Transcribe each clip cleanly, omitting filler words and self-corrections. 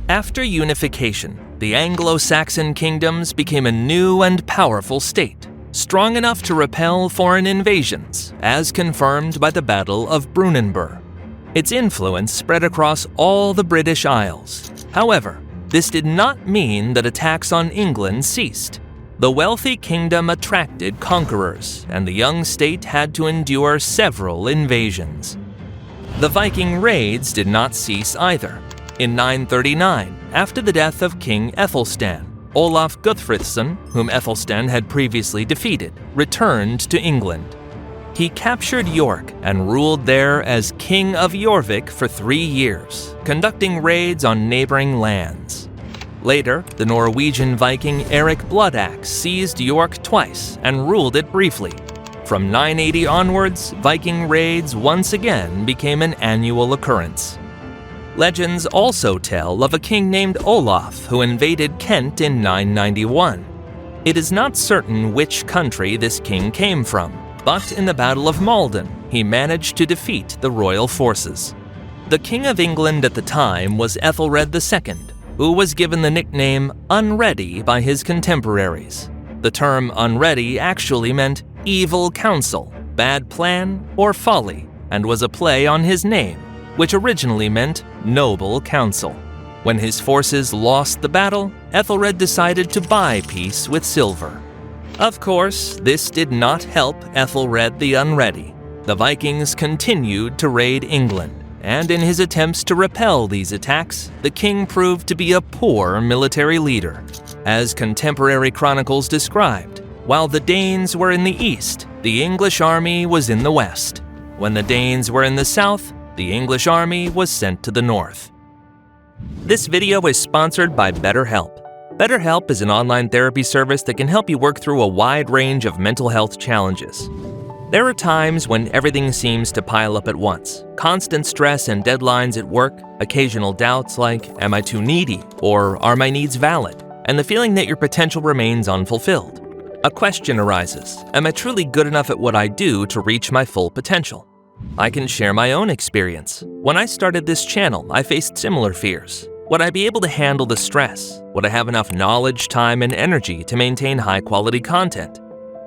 After unification, the Anglo-Saxon kingdoms became a new and powerful state, strong enough to repel foreign invasions, as confirmed by the Battle of Brunanburh. Its influence spread across all the British Isles. However, this did not mean that attacks on England ceased. The wealthy kingdom attracted conquerors, and the young state had to endure several invasions. The Viking raids did not cease either. In 939, after the death of King Ethelstan, Olaf Guthfrithson, whom Ethelstan had previously defeated, returned to England. He captured York and ruled there as King of Jorvik for 3 years, conducting raids on neighboring lands. Later, the Norwegian Viking Eric Bloodaxe seized York twice and ruled it briefly. From 980 onwards, Viking raids once again became an annual occurrence. Legends also tell of a king named Olaf who invaded Kent in 991. It is not certain which country this king came from, but in the Battle of Malden, he managed to defeat the royal forces. The King of England at the time was Ethelred II, who was given the nickname Unready by his contemporaries. The term unready actually meant evil counsel, bad plan, or folly, and was a play on his name, which originally meant noble counsel. When his forces lost the battle, Ethelred decided to buy peace with silver. Of course, this did not help Ethelred the Unready. The Vikings continued to raid England, and in his attempts to repel these attacks, the king proved to be a poor military leader. As contemporary chronicles described, while the Danes were in the east, the English army was in the west. When the Danes were in the south, the English army was sent to the north. This video is sponsored by BetterHelp. BetterHelp is an online therapy service that can help you work through a wide range of mental health challenges. There are times when everything seems to pile up at once. Constant stress and deadlines at work, occasional doubts like, am I too needy? Or are my needs valid? And the feeling that your potential remains unfulfilled. A question arises, am I truly good enough at what I do to reach my full potential? I can share my own experience. When I started this channel, I faced similar fears. Would I be able to handle the stress? Would I have enough knowledge, time, and energy to maintain high-quality content?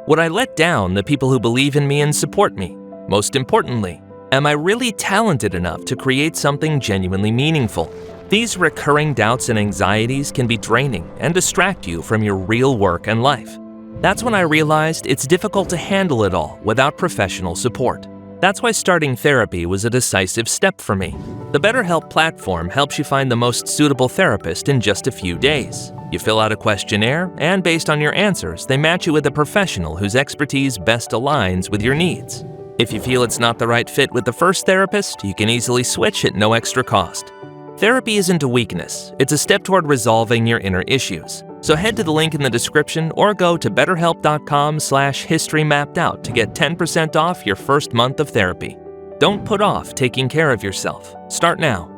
Would I let down the people who believe in me and support me? Most importantly, am I really talented enough to create something genuinely meaningful? These recurring doubts and anxieties can be draining and distract you from your real work and life. That's when I realized it's difficult to handle it all without professional support. That's why starting therapy was a decisive step for me. The BetterHelp platform helps you find the most suitable therapist in just a few days. You fill out a questionnaire, and based on your answers, they match you with a professional whose expertise best aligns with your needs. If you feel it's not the right fit with the first therapist, you can easily switch at no extra cost. Therapy isn't a weakness, it's a step toward resolving your inner issues. So head to the link in the description or go to betterhelp.com/historymappedout to get 10% off your first month of therapy. Don't put off taking care of yourself. Start now.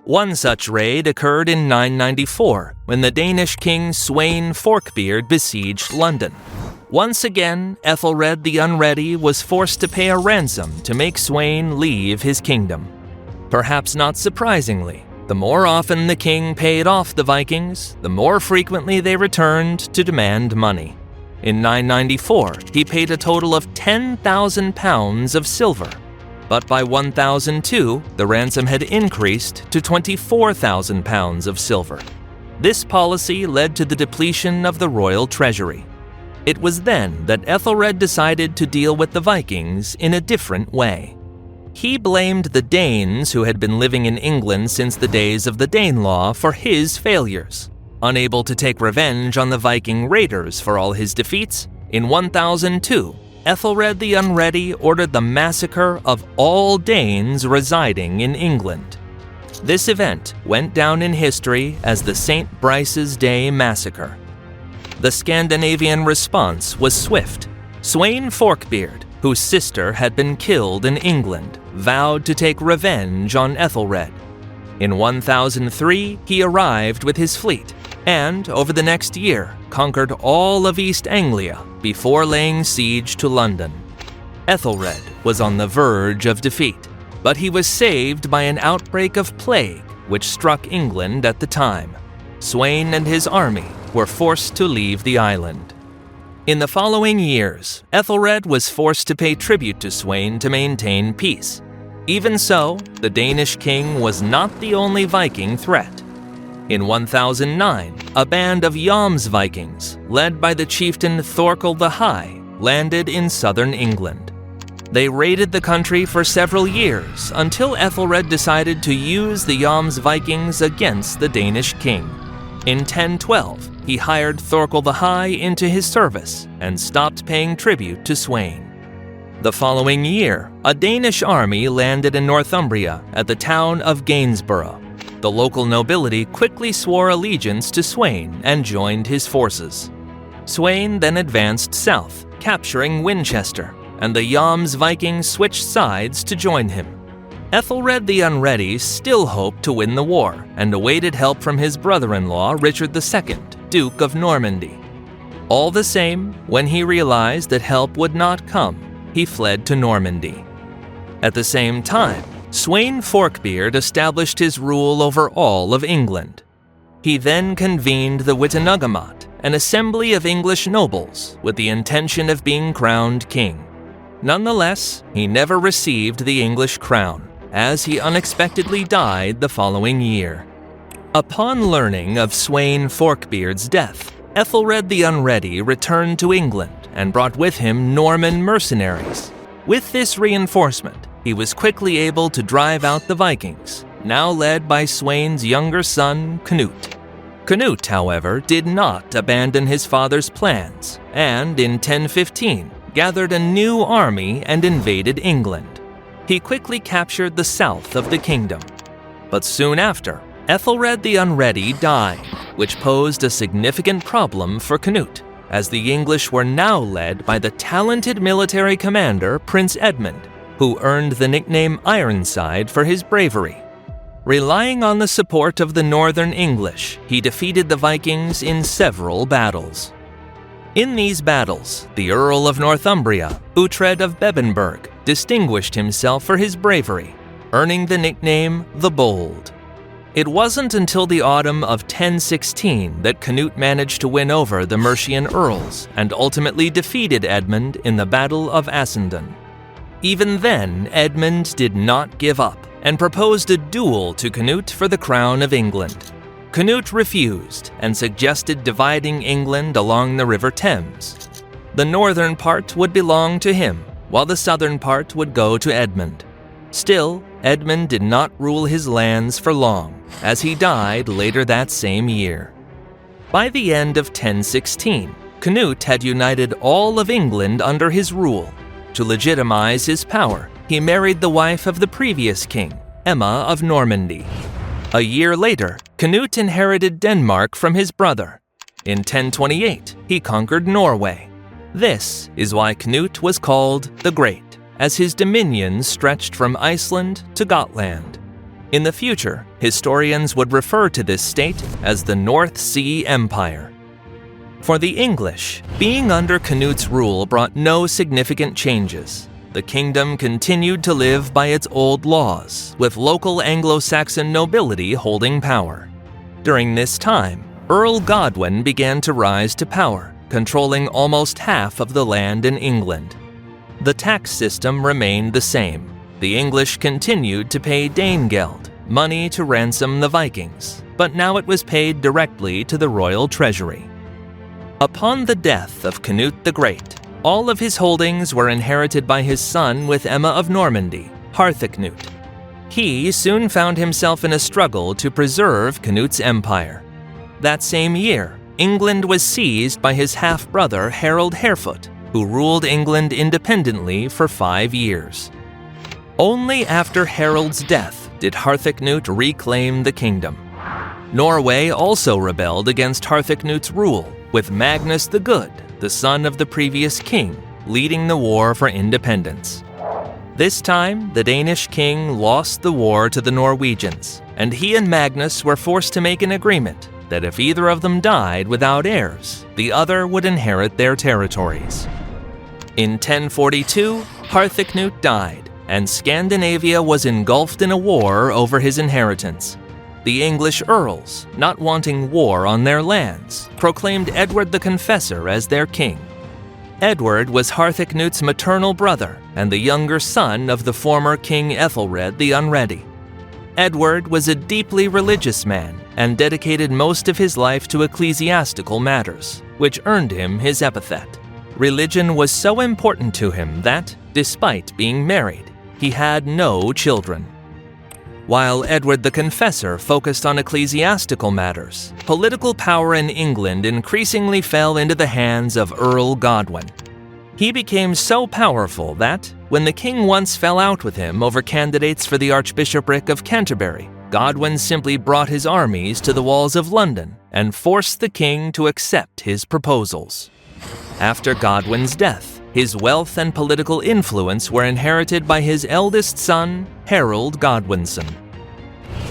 One such raid occurred in 994 when the Danish king Sweyn Forkbeard besieged London. Once again, Ethelred the Unready was forced to pay a ransom to make Sweyn leave his kingdom. Perhaps not surprisingly, the more often the king paid off the Vikings, the more frequently they returned to demand money. In 994, he paid a total of 10,000 pounds of silver. But by 1002, the ransom had increased to 24,000 pounds of silver. This policy led to the depletion of the royal treasury. It was then that Ethelred decided to deal with the Vikings in a different way. He blamed the Danes who had been living in England since the days of the Danelaw for his failures. Unable to take revenge on the Viking raiders for all his defeats, in 1002, Ethelred the Unready ordered the massacre of all Danes residing in England. This event went down in history as the St. Brice's Day Massacre. The Scandinavian response was swift. Sweyn Forkbeard, whose sister had been killed in England, vowed to take revenge on Ethelred. In 1003, he arrived with his fleet, and over the next year, conquered all of East Anglia before laying siege to London. Ethelred was on the verge of defeat, but he was saved by an outbreak of plague which struck England at the time. Sweyn and his army were forced to leave the island. In the following years, Ethelred was forced to pay tribute to Sweyn to maintain peace. Even so, the Danish king was not the only Viking threat. In 1009, a band of Jomsvikings, led by the chieftain Thorkel the High, landed in southern England. They raided the country for several years until Ethelred decided to use the Jomsvikings against the Danish king. In 1012, he hired Thorkel the High into his service and stopped paying tribute to Sweyn. The following year, a Danish army landed in Northumbria at the town of Gainsborough. The local nobility quickly swore allegiance to Sweyn and joined his forces. Sweyn then advanced south, capturing Winchester, and the Jomsvikings switched sides to join him. Ethelred the Unready still hoped to win the war and awaited help from his brother-in-law Richard II, Duke of Normandy. All the same, when he realized that help would not come, he fled to Normandy. At the same time, Sweyn Forkbeard established his rule over all of England. He then convened the Witenagemot, an assembly of English nobles, with the intention of being crowned king. Nonetheless, he never received the English crown, as he unexpectedly died the following year. Upon learning of Sweyn Forkbeard's death, Ethelred the Unready returned to England and brought with him Norman mercenaries. With this reinforcement, he was quickly able to drive out the Vikings, now led by Sweyn's younger son, Canute. Canute, however, did not abandon his father's plans, and in 1015 gathered a new army and invaded England. He quickly captured the south of the kingdom. But soon after, Ethelred the Unready died, which posed a significant problem for Canute, as the English were now led by the talented military commander Prince Edmund, who earned the nickname Ironside for his bravery. Relying on the support of the northern English, he defeated the Vikings in several battles. In these battles, the Earl of Northumbria, Uhtred of Bebbanburg, distinguished himself for his bravery, earning the nickname the Bold. It wasn't until the autumn of 1016 that Canute managed to win over the Mercian earls and ultimately defeated Edmund in the Battle of Assendon. Even then, Edmund did not give up and proposed a duel to Canute for the crown of England. Canute refused and suggested dividing England along the River Thames. The northern part would belong to him, while the southern part would go to Edmund. Still, Edmund did not rule his lands for long, as he died later that same year. By the end of 1016, Canute had united all of England under his rule. To legitimize his power, he married the wife of the previous king, Emma of Normandy. A year later, Canute inherited Denmark from his brother. In 1028, he conquered Norway. This is why Canute was called the Great, as his dominions stretched from Iceland to Gotland. In the future, historians would refer to this state as the North Sea Empire. For the English, being under Canute's rule brought no significant changes. The kingdom continued to live by its old laws, with local Anglo-Saxon nobility holding power. During this time, Earl Godwin began to rise to power, controlling almost half of the land in England. The tax system remained the same. The English continued to pay Danegeld, money to ransom the Vikings, but now it was paid directly to the royal treasury. Upon the death of Canute the Great, all of his holdings were inherited by his son with Emma of Normandy, Harthacnut. He soon found himself in a struggle to preserve Canute's empire. That same year, England was seized by his half-brother Harold Harefoot, who ruled England independently for 5 years. Only after Harold's death did Harthacnut reclaim the kingdom. Norway also rebelled against Harthacnut's rule, with Magnus the Good, the son of the previous king, leading the war for independence. This time, the Danish king lost the war to the Norwegians, and he and Magnus were forced to make an agreement that if either of them died without heirs, the other would inherit their territories. In 1042, Harthacnut died, and Scandinavia was engulfed in a war over his inheritance. The English earls, not wanting war on their lands, proclaimed Edward the Confessor as their king. Edward was Harthacnut's maternal brother and the younger son of the former King Ethelred the Unready. Edward was a deeply religious man and dedicated most of his life to ecclesiastical matters, which earned him his epithet. Religion was so important to him that, despite being married, he had no children. While Edward the Confessor focused on ecclesiastical matters, political power in England increasingly fell into the hands of Earl Godwin. He became so powerful that, when the king once fell out with him over candidates for the Archbishopric of Canterbury, Godwin simply brought his armies to the walls of London and forced the king to accept his proposals. After Godwin's death, his wealth and political influence were inherited by his eldest son, Harold Godwinson.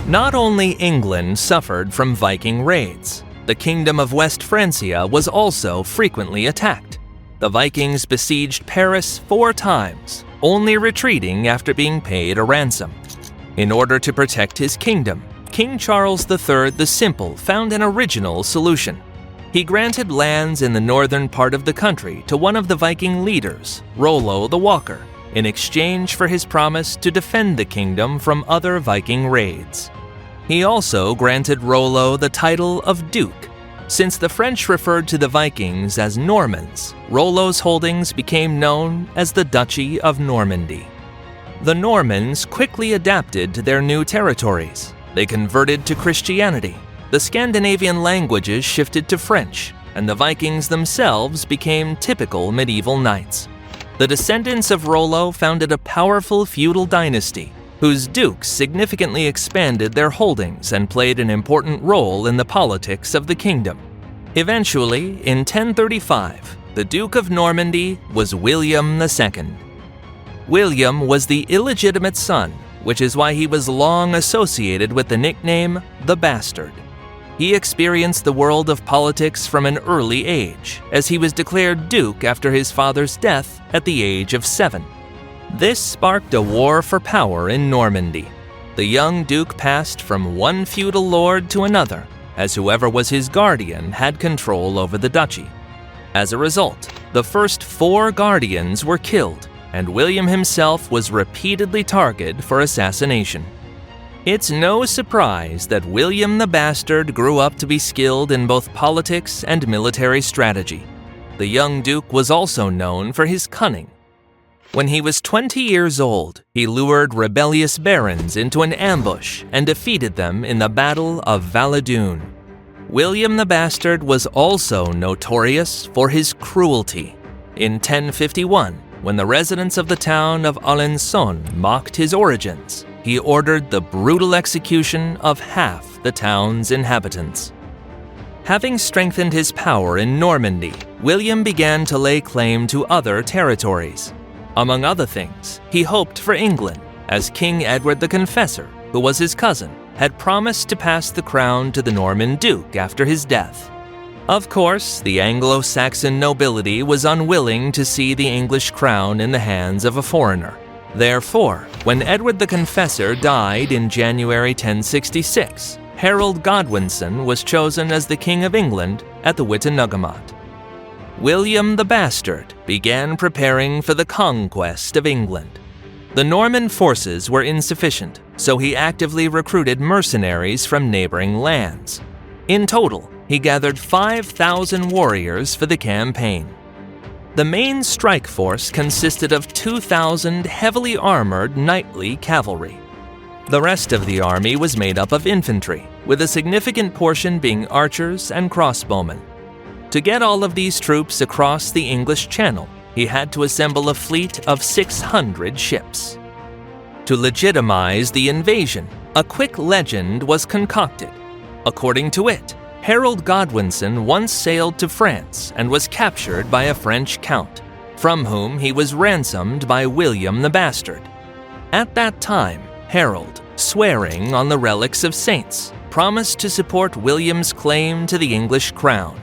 Not only England suffered from Viking raids, the Kingdom of West Francia was also frequently attacked. The Vikings besieged Paris 4 times, only retreating after being paid a ransom. In order to protect his kingdom, King Charles III the Simple found an original solution. He granted lands in the northern part of the country to one of the Viking leaders, Rollo the Walker, in exchange for his promise to defend the kingdom from other Viking raids. He also granted Rollo the title of Duke. Since the French referred to the Vikings as Normans, Rollo's holdings became known as the Duchy of Normandy. The Normans quickly adapted to their new territories. They converted to Christianity. The Scandinavian languages shifted to French, and the Vikings themselves became typical medieval knights. The descendants of Rollo founded a powerful feudal dynasty, whose dukes significantly expanded their holdings and played an important role in the politics of the kingdom. Eventually, in 1035, the Duke of Normandy was William II. William was the illegitimate son, which is why he was long associated with the nickname the Bastard. He experienced the world of politics from an early age, as he was declared duke after his father's death at the age of 7. This sparked a war for power in Normandy. The young duke passed from one feudal lord to another, as whoever was his guardian had control over the duchy. As a result, the first 4 guardians were killed, and William himself was repeatedly targeted for assassination. It's no surprise that William the Bastard grew up to be skilled in both politics and military strategy. The young duke was also known for his cunning. When he was 20 years old, he lured rebellious barons into an ambush and defeated them in the Battle of Valladolid. William the Bastard was also notorious for his cruelty. In 1051, when the residents of the town of Alençon mocked his origins, he ordered the brutal execution of half the town's inhabitants. Having strengthened his power in Normandy, William began to lay claim to other territories. Among other things, he hoped for England, as King Edward the Confessor, who was his cousin, had promised to pass the crown to the Norman duke after his death. Of course, the Anglo-Saxon nobility was unwilling to see the English crown in the hands of a foreigner. Therefore, when Edward the Confessor died in January 1066, Harold Godwinson was chosen as the King of England at the Witenagemot. William the Bastard began preparing for the conquest of England. The Norman forces were insufficient, so he actively recruited mercenaries from neighboring lands. In total, he gathered 5,000 warriors for the campaign. The main strike force consisted of 2,000 heavily armored knightly cavalry. The rest of the army was made up of infantry, with a significant portion being archers and crossbowmen. To get all of these troops across the English Channel, he had to assemble a fleet of 600 ships. To legitimize the invasion, a quick legend was concocted. According to it, Harold Godwinson once sailed to France and was captured by a French count, from whom he was ransomed by William the Bastard. At that time, Harold, swearing on the relics of saints, promised to support William's claim to the English crown.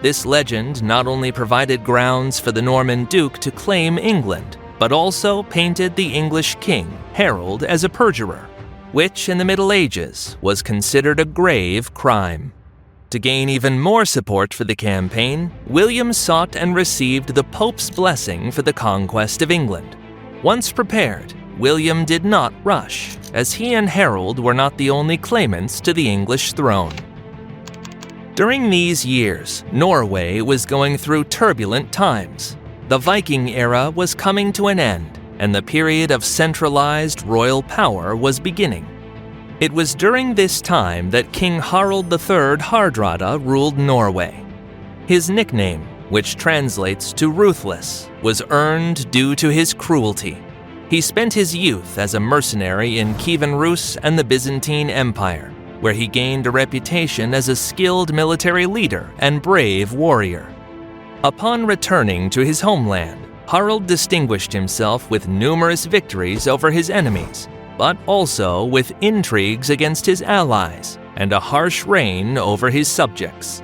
This legend not only provided grounds for the Norman Duke to claim England, but also painted the English king, Harold, as a perjurer. which in the Middle Ages was considered a grave crime. To gain even more support for the campaign, William sought and received the Pope's blessing for the conquest of England. Once prepared, William did not rush, as he and Harold were not the only claimants to the English throne. During these years, Norway was going through turbulent times. The Viking era was coming to an end, and the period of centralized royal power was beginning. It was during this time that King Harald III Hardrada ruled Norway. His nickname, which translates to ruthless, was earned due to his cruelty. He spent his youth as a mercenary in Kievan Rus and the Byzantine Empire, where he gained a reputation as a skilled military leader and brave warrior. Upon returning to his homeland, Harald distinguished himself with numerous victories over his enemies, but also with intrigues against his allies and a harsh reign over his subjects.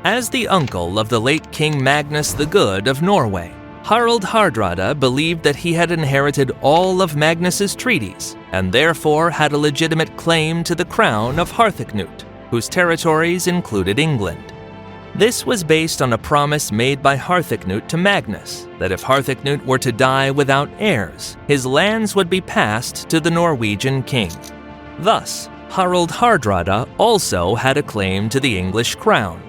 As the uncle of the late King Magnus the Good of Norway, Harald Hardrada believed that he had inherited all of Magnus's treaties and therefore had a legitimate claim to the crown of Harthacnut, whose territories included England. This was based on a promise made by Harthacnut to Magnus that if Harthacnut were to die without heirs, his lands would be passed to the Norwegian king. Thus, Harald Hardrada also had a claim to the English crown.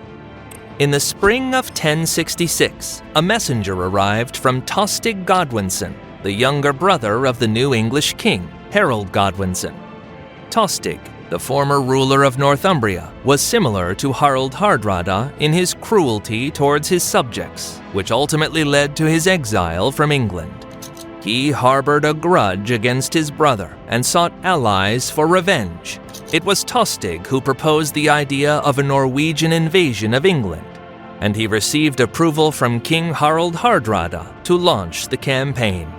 In the spring of 1066, a messenger arrived from Tostig Godwinson, the younger brother of the new English king, Harold Godwinson. Tostig, the former ruler of Northumbria, was similar to Harald Hardrada in his cruelty towards his subjects, which ultimately led to his exile from England. He harbored a grudge against his brother and sought allies for revenge. It was Tostig who proposed the idea of a Norwegian invasion of England, and he received approval from King Harald Hardrada to launch the campaign.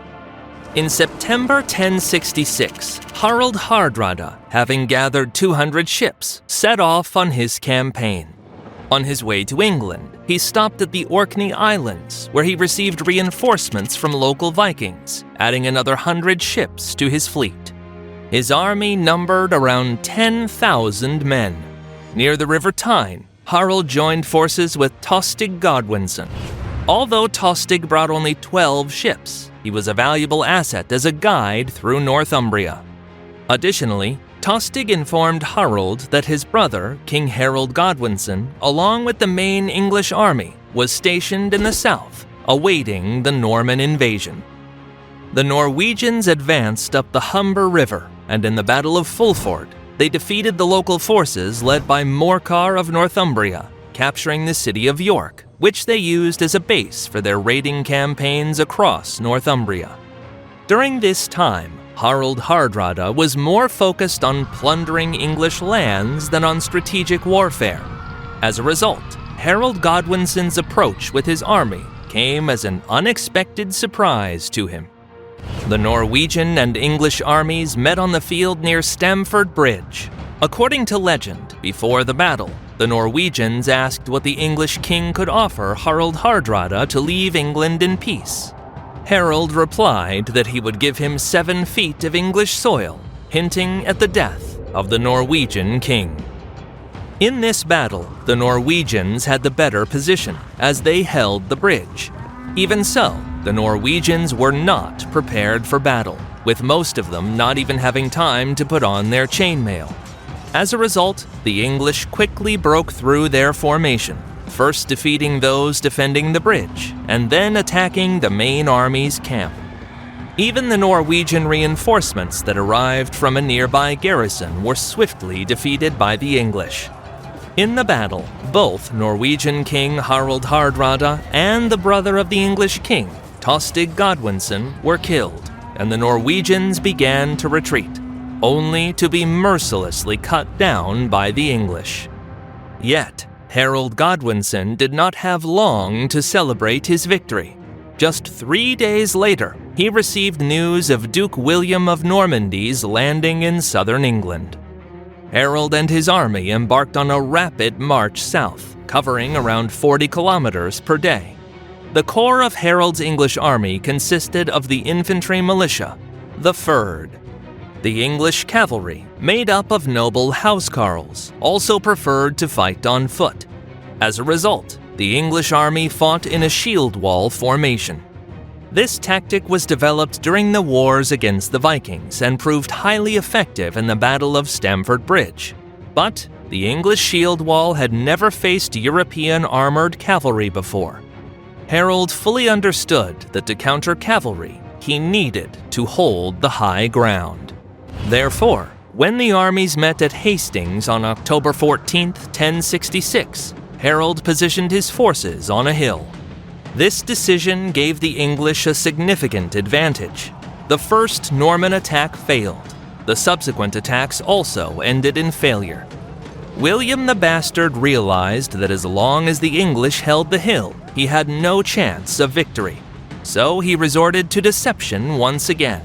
In September 1066, Harald Hardrada, having gathered 200 ships, set off on his campaign. On his way to England, he stopped at the Orkney Islands, where he received reinforcements from local Vikings, adding another 100 ships to his fleet. His army numbered around 10,000 men. Near the River Tyne, Harald joined forces with Tostig Godwinson. Although Tostig brought only 12 ships, he was a valuable asset as a guide through Northumbria. Additionally, Tostig informed Harald that his brother, King Harold Godwinson, along with the main English army, was stationed in the south, awaiting the Norman invasion. The Norwegians advanced up the Humber River, and in the Battle of Fulford, they defeated the local forces led by Morcar of Northumbria, capturing the city of York, which they used as a base for their raiding campaigns across Northumbria. During this time, Harald Hardrada was more focused on plundering English lands than on strategic warfare. As a result, Harold Godwinson's approach with his army came as an unexpected surprise to him. The Norwegian and English armies met on the field near Stamford Bridge. According to legend, before the battle, the Norwegians asked what the English king could offer Harald Hardrada to leave England in peace. Harold replied that he would give him 7 feet of English soil, hinting at the death of the Norwegian king. In this battle, the Norwegians had the better position, as they held the bridge. Even so, the Norwegians were not prepared for battle, with most of them not even having time to put on their chainmail. As a result, the English quickly broke through their formation, first defeating those defending the bridge, and then attacking the main army's camp. Even the Norwegian reinforcements that arrived from a nearby garrison were swiftly defeated by the English. In the battle, both Norwegian King Harald Hardrada and the brother of the English king, Tostig Godwinson, were killed, and the Norwegians began to retreat, only to be mercilessly cut down by the English. Yet, Harold Godwinson did not have long to celebrate his victory. Just 3 days later, he received news of Duke William of Normandy's landing in southern England. Harold and his army embarked on a rapid march south, covering around 40 kilometers per day. The core of Harold's English army consisted of the infantry militia, the Fyrd. The English cavalry, made up of noble housecarls, also preferred to fight on foot. As a result, the English army fought in a shield wall formation. This tactic was developed during the wars against the Vikings and proved highly effective in the Battle of Stamford Bridge. But the English shield wall had never faced European armored cavalry before. Harold fully understood that to counter cavalry, he needed to hold the high ground. Therefore, when the armies met at Hastings on October 14, 1066, Harold positioned his forces on a hill. This decision gave the English a significant advantage. The first Norman attack failed. The subsequent attacks also ended in failure. William the Bastard realized that as long as the English held the hill, he had no chance of victory. So he resorted to deception once again.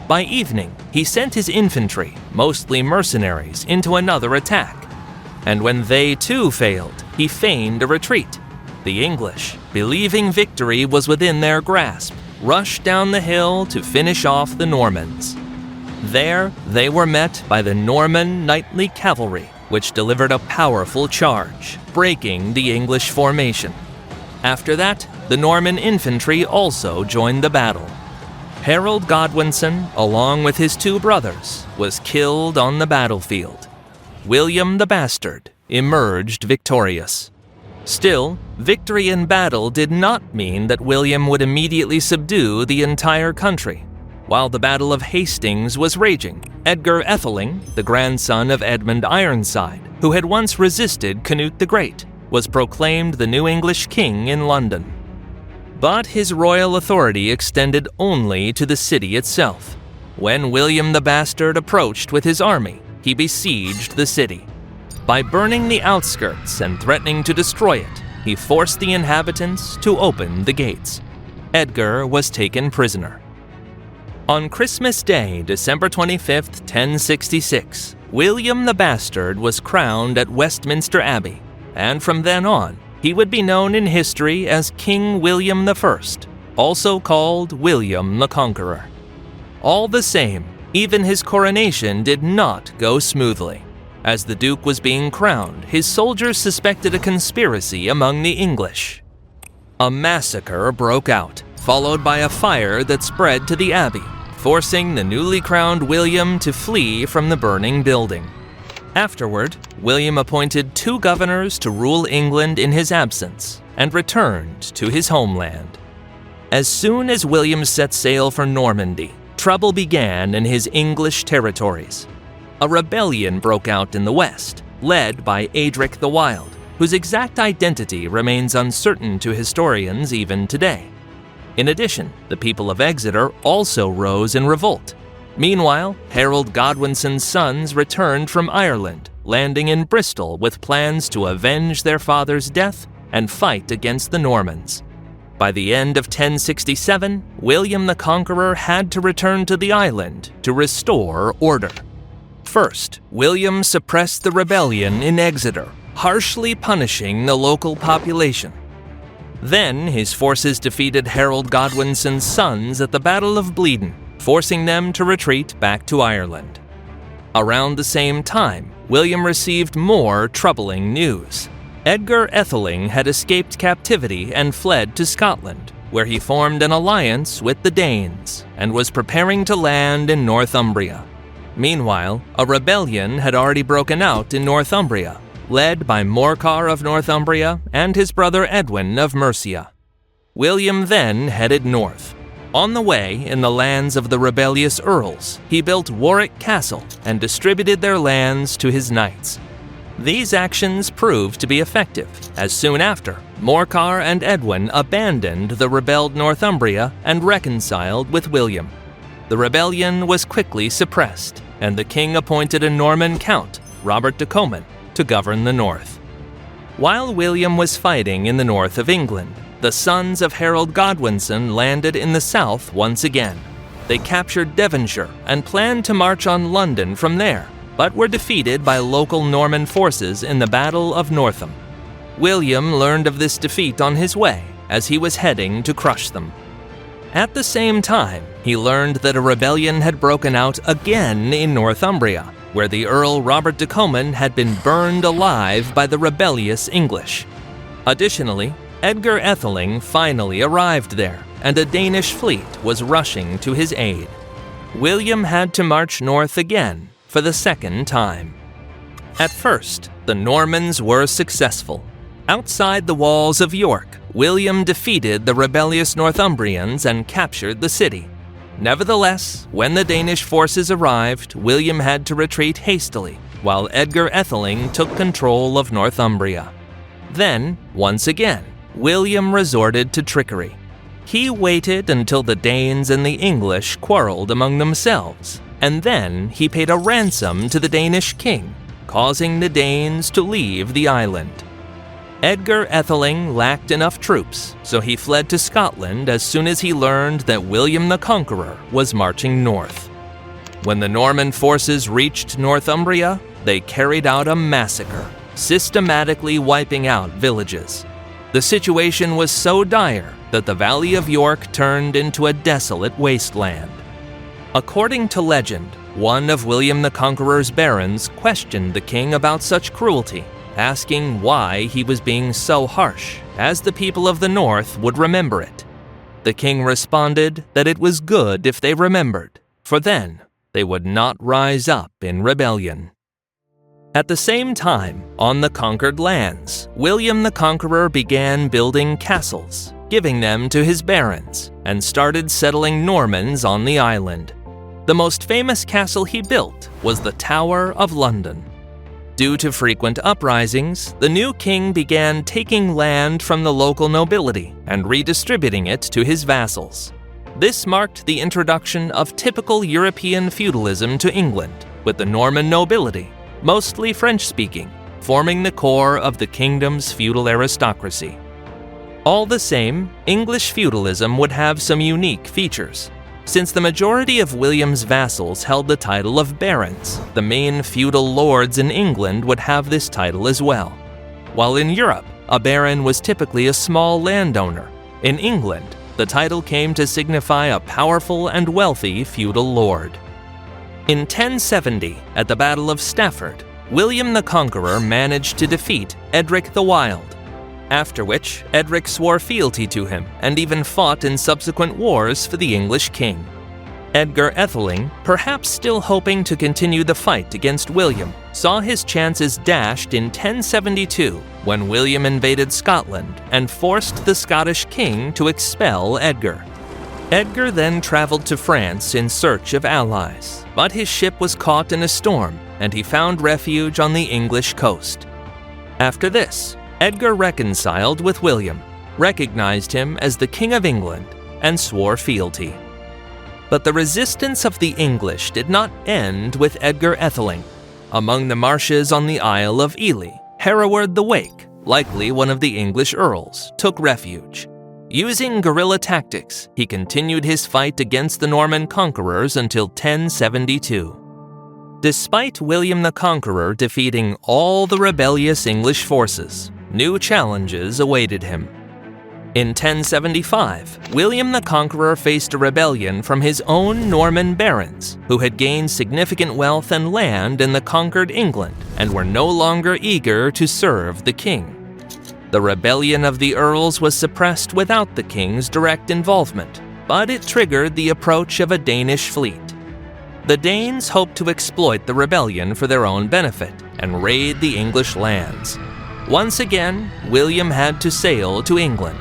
By evening, he sent his infantry, mostly mercenaries, into another attack. And when they too failed, he feigned a retreat. The English, believing victory was within their grasp, rushed down the hill to finish off the Normans. There, they were met by the Norman knightly cavalry, which delivered a powerful charge, breaking the English formation. After that, the Norman infantry also joined the battle. Harold Godwinson, along with his two brothers, was killed on the battlefield. William the Bastard emerged victorious. Still, victory in battle did not mean that William would immediately subdue the entire country. While the Battle of Hastings was raging, Edgar Atheling, the grandson of Edmund Ironside, who had once resisted Canute the Great, was proclaimed the new English king in London. But his royal authority extended only to the city itself. When William the Bastard approached with his army, he besieged the city. By burning the outskirts and threatening to destroy it, he forced the inhabitants to open the gates. Edgar was taken prisoner. On Christmas Day, December 25, 1066, William the Bastard was crowned at Westminster Abbey, and from then on, he would be known in history as King William I, also called William the Conqueror. All the same, even his coronation did not go smoothly. As the Duke was being crowned, his soldiers suspected a conspiracy among the English. A massacre broke out, followed by a fire that spread to the abbey, forcing the newly crowned William to flee from the burning building. Afterward, William appointed 2 governors to rule England in his absence and returned to his homeland. As soon as William set sail for Normandy, trouble began in his English territories. A rebellion broke out in the west, led by Adric the Wild, whose exact identity remains uncertain to historians even today. In addition, the people of Exeter also rose in revolt. Meanwhile, Harold Godwinson's sons returned from Ireland, landing in Bristol with plans to avenge their father's death and fight against the Normans. By the end of 1067, William the Conqueror had to return to the island to restore order. First, William suppressed the rebellion in Exeter, harshly punishing the local population. Then his forces defeated Harold Godwinson's sons at the Battle of Bleeden, forcing them to retreat back to Ireland. Around the same time, William received more troubling news. Edgar Atheling had escaped captivity and fled to Scotland, where he formed an alliance with the Danes and was preparing to land in Northumbria. Meanwhile, a rebellion had already broken out in Northumbria, led by Morcar of Northumbria and his brother Edwin of Mercia. William then headed north. On the way, in the lands of the rebellious earls, he built Warwick Castle and distributed their lands to his knights. These actions proved to be effective, as soon after, Morcar and Edwin abandoned the rebelled Northumbria and reconciled with William. The rebellion was quickly suppressed, and the king appointed a Norman count, Robert de Comyn, to govern the north. While William was fighting in the north of England, the sons of Harold Godwinson landed in the south once again. They captured Devonshire and planned to march on London from there, but were defeated by local Norman forces in the Battle of Northam. William learned of this defeat on his way, as he was heading to crush them. At the same time, he learned that a rebellion had broken out again in Northumbria, where the Earl Robert de Comyn had been burned alive by the rebellious English. Additionally, Edgar Atheling finally arrived there, and a Danish fleet was rushing to his aid. William had to march north again for the second time. At first, the Normans were successful. Outside the walls of York, William defeated the rebellious Northumbrians and captured the city. Nevertheless, when the Danish forces arrived, William had to retreat hastily, while Edgar Atheling took control of Northumbria. Then, once again, William resorted to trickery. He waited until the Danes and the English quarreled among themselves, and then he paid a ransom to the Danish king, causing the Danes to leave the island. Edgar Atheling lacked enough troops, so he fled to Scotland as soon as he learned that William the Conqueror was marching north. When the Norman forces reached Northumbria, they carried out a massacre, systematically wiping out villages. The situation was so dire that the Valley of York turned into a desolate wasteland. According to legend, one of William the Conqueror's barons questioned the king about such cruelty, asking why he was being so harsh, as the people of the north would remember it. The king responded that it was good if they remembered, for then they would not rise up in rebellion. At the same time, on the conquered lands, William the Conqueror began building castles, giving them to his barons, and started settling Normans on the island. The most famous castle he built was the Tower of London. Due to frequent uprisings, the new king began taking land from the local nobility and redistributing it to his vassals. This marked the introduction of typical European feudalism to England, with the Norman nobility, mostly French-speaking, forming the core of the kingdom's feudal aristocracy. All the same, English feudalism would have some unique features. Since the majority of William's vassals held the title of barons, the main feudal lords in England would have this title as well. While in Europe, a baron was typically a small landowner. In England, the title came to signify a powerful and wealthy feudal lord. In 1070, at the Battle of Stafford, William the Conqueror managed to defeat Edric the Wild, after which Edric swore fealty to him and even fought in subsequent wars for the English king. Edgar Atheling, perhaps still hoping to continue the fight against William, saw his chances dashed in 1072 when William invaded Scotland and forced the Scottish king to expel Edgar. Edgar then traveled to France in search of allies, but his ship was caught in a storm and he found refuge on the English coast. After this, Edgar reconciled with William, recognized him as the King of England, and swore fealty. But the resistance of the English did not end with Edgar Atheling. Among the marshes on the Isle of Ely, Hereward the Wake, likely one of the English earls, took refuge. Using guerrilla tactics, he continued his fight against the Norman conquerors until 1072. Despite William the Conqueror defeating all the rebellious English forces, new challenges awaited him. In 1075, William the Conqueror faced a rebellion from his own Norman barons, who had gained significant wealth and land in the conquered England and were no longer eager to serve the king. The rebellion of the earls was suppressed without the king's direct involvement, but it triggered the approach of a Danish fleet. The Danes hoped to exploit the rebellion for their own benefit and raid the English lands. Once again, William had to sail to England.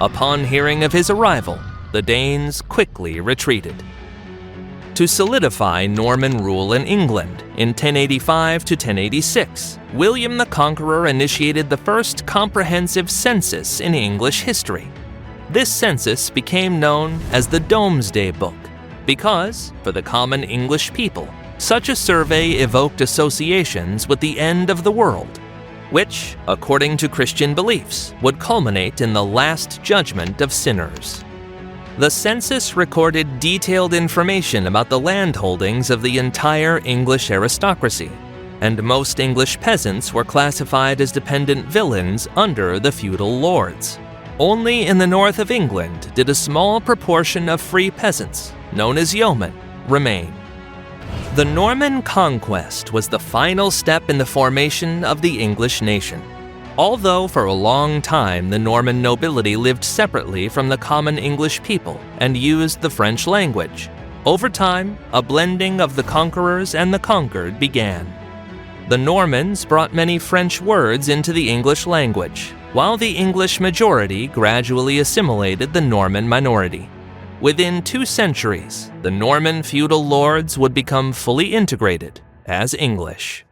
Upon hearing of his arrival, the Danes quickly retreated. To solidify Norman rule in England, in 1085 to 1086, William the Conqueror initiated the first comprehensive census in English history. This census became known as the Domesday Book, because, for the common English people, such a survey evoked associations with the end of the world, which, according to Christian beliefs, would culminate in the last judgment of sinners. The census recorded detailed information about the landholdings of the entire English aristocracy, and most English peasants were classified as dependent villains under the feudal lords. Only in the north of England did a small proportion of free peasants, known as yeomen, remain. The Norman conquest was the final step in the formation of the English nation. Although for a long time the Norman nobility lived separately from the common English people and used the French language, over time, a blending of the conquerors and the conquered began. The Normans brought many French words into the English language, while the English majority gradually assimilated the Norman minority. Within 2 centuries, the Norman feudal lords would become fully integrated as English.